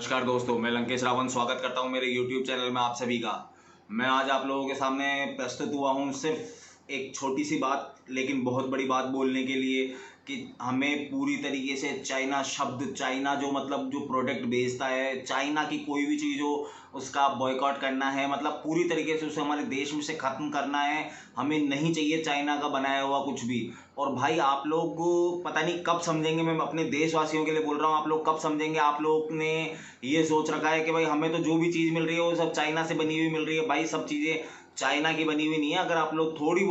नमस्कार दोस्तों, मैं लंकेश रावण स्वागत करता हूं मेरे YouTube चैनल में आप सभी का। मैं आज आप लोगों के सामने प्रस्तुत हुआ हूं सिर्फ एक छोटी सी बात, लेकिन बहुत बड़ी बात बोलने के लिए कि हमें पूरी तरीके से चाइना शब्द, चाइना जो मतलब जो प्रोडक्ट बेचता है, चाइना की कोई भी चीज़ हो उसका बॉयकॉट करना है। मतलब पूरी तरीके से उसे हमारे देश में से ख़त्म करना है। हमें नहीं चाहिए चाइना का बनाया हुआ कुछ भी। और भाई आप लोग पता नहीं कब समझेंगे, मैं अपने देशवासियों के लिए बोल रहा हूँ, आप लोग कब समझेंगे। आप लोग ने ये सोच रखा है कि भाई हमें तो जो भी चीज़ मिल रही है वो सब चाइना से बनी हुई मिल रही है। भाई सब चीज़ें चाइना की बनी हुई नहीं है। अगर आप लोग थोड़ी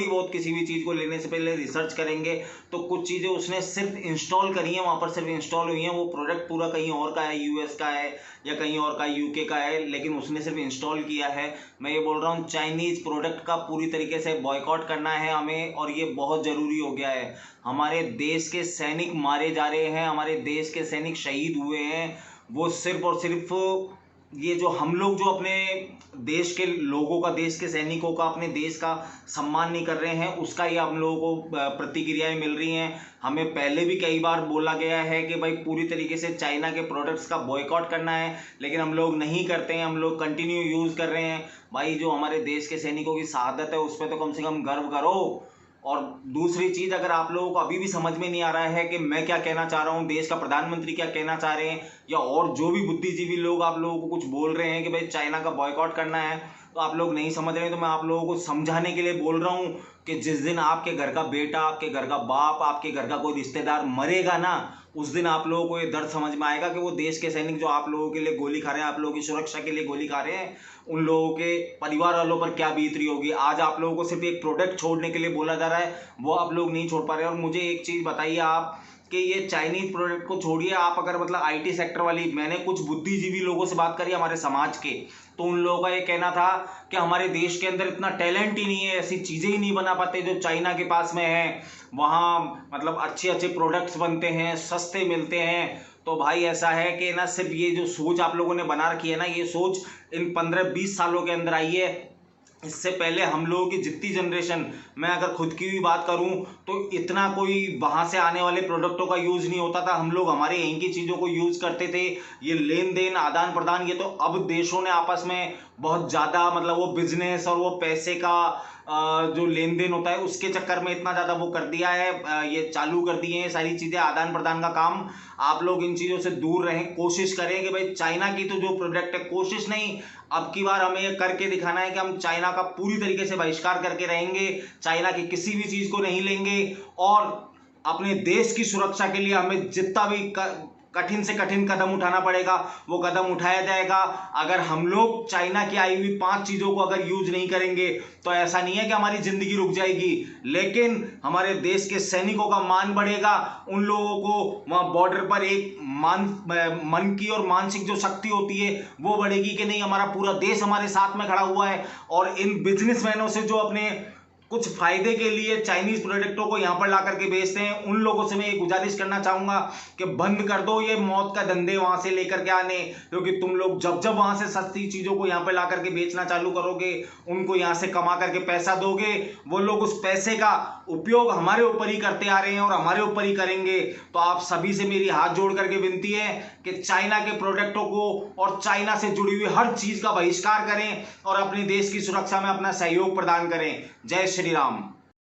बहुत किसी भी चीज़ को लेने से पहले रिसर्च करेंगे तो कुछ चीज़ें उसने सिर्फ इंस्टॉल करी हैं, वहाँ पर सिर्फ इंस्टॉल हुई हैं। वो प्रोडक्ट पूरा कहीं और का है, यूएस का है या कहीं और का, यूके का है, लेकिन उसने सिर्फ इंस्टॉल किया है। मैं ये बोल रहा हूँ चाइनीज़ प्रोडक्ट का पूरी तरीके से बॉयकॉट करना है हमें, और ये बहुत ज़रूरी हो गया है। हमारे देश के सैनिक मारे जा रहे हैं, हमारे देश के सैनिक शहीद हुए हैं। वो सिर्फ और सिर्फ ये जो हम लोग जो अपने देश के लोगों का, देश के सैनिकों का, अपने देश का सम्मान नहीं कर रहे हैं, उसका ही हम लोगों को प्रतिक्रियाएं मिल रही हैं। हमें पहले भी कई बार बोला गया है कि भाई पूरी तरीके से चाइना के प्रोडक्ट्स का बॉयकॉट करना है, लेकिन हम लोग नहीं करते हैं, हम लोग कंटिन्यू यूज़ कर रहे हैं। भाई जो हमारे देश के सैनिकों की शहादत है उस पर तो कम से कम गर्व करो। और दूसरी चीज़, अगर आप लोगों को अभी भी समझ में नहीं आ रहा है कि मैं क्या कहना चाह रहा हूँ, देश का प्रधानमंत्री क्या कहना चाह रहे हैं, या और जो भी बुद्धिजीवी लोग आप लोगों को कुछ बोल रहे हैं कि भाई चाइना का बॉयकॉट करना है, तो आप लोग नहीं समझ रहे हैं, तो मैं आप लोगों को समझाने के लिए बोल रहा हूँ कि जिस दिन आपके घर का बेटा, आपके घर का बाप, आपके घर का कोई रिश्तेदार मरेगा ना, उस दिन आप लोगों को ये दर्द समझ में आएगा कि वो देश के सैनिक जो आप लोगों के लिए गोली खा रहे हैं, आप लोगों की सुरक्षा के लिए गोली खा रहे हैं, उन लोगों के परिवार वालों पर क्या बीत रही होगी। आज आप लोगों को सिर्फ एक प्रोडक्ट छोड़ने के लिए बोला जा रहा है, वो आप लोग नहीं छोड़ पा रहे हैं। और मुझे एक चीज़ बताइए आप कि ये चाइनीज प्रोडक्ट को छोड़िए, आप अगर मतलब आईटी सेक्टर वाली, मैंने कुछ बुद्धिजीवी लोगों से बात करी हमारे समाज के, तो उन लोगों का ये कहना था कि हमारे देश के अंदर इतना टैलेंट ही नहीं है, ऐसी चीज़ें ही नहीं बना पाते जो चाइना के पास में है। वहाँ मतलब अच्छे अच्छे प्रोडक्ट्स बनते हैं, सस्ते मिलते हैं। तो भाई ऐसा है कि ना, सिर्फ ये जो सोच आप लोगों ने बना रखी है ना, ये सोच इन 15-20 सालों के अंदर आई है। इससे पहले हम लोगों की जितनी जनरेशन, मैं अगर खुद की भी बात करूं तो इतना कोई वहां से आने वाले प्रोडक्टों का यूज़ नहीं होता था। हम लोग हमारे यहीं की चीज़ों को यूज़ करते थे। ये लेन देन, आदान प्रदान, ये तो अब देशों ने आपस में बहुत ज़्यादा, मतलब वो बिजनेस और वो पैसे का जो लेन देन होता है उसके चक्कर में इतना ज़्यादा वो कर दिया है, ये चालू कर दिए हैं सारी चीज़ें, आदान प्रदान का काम। आप लोग इन चीज़ों से दूर रहें, कोशिश करें कि भाई चाइना की तो जो प्रोडक्ट है, कोशिश नहीं, अब की बार हमें ये करके दिखाना है कि हम चाइना का पूरी तरीके से बहिष्कार करके रहेंगे, चाइना की किसी भी चीज़ को नहीं लेंगे। और अपने देश की सुरक्षा के लिए हमें जितना भी कठिन से कठिन कदम उठाना पड़ेगा वो कदम उठाया जाएगा। अगर हम लोग चाइना की आई हुई 5 चीज़ों को अगर यूज नहीं करेंगे तो ऐसा नहीं है कि हमारी ज़िंदगी रुक जाएगी, लेकिन हमारे देश के सैनिकों का मान बढ़ेगा। उन लोगों को वहाँ बॉर्डर पर एक मन की और मानसिक जो शक्ति होती है वो बढ़ेगी कि नहीं, हमारा पूरा देश हमारे साथ में खड़ा हुआ है। और इन बिजनेसमैनों से जो अपने कुछ फायदे के लिए चाइनीज प्रोडक्टों को यहाँ पर ला करके बेचते हैं, उन लोगों से मैं ये गुजारिश करना चाहूंगा कि बंद कर दो ये मौत का धंधे वहां से लेकर के आने। क्योंकि तुम लोग जब जब वहां से सस्ती चीजों को यहाँ पर ला करके बेचना चालू करोगे, उनको यहाँ से कमा करके पैसा दोगे, वो लोग उस पैसे का उपयोग हमारे ऊपर ही करते आ रहे हैं और हमारे ऊपर ही करेंगे। तो आप सभी से मेरी हाथ जोड़ करके विनती है कि चाइना के प्रोडक्टों को और चाइना से जुड़ी हुई हर चीज का बहिष्कार करें और अपने देश की सुरक्षा में अपना सहयोग प्रदान करें। जय श्री राम।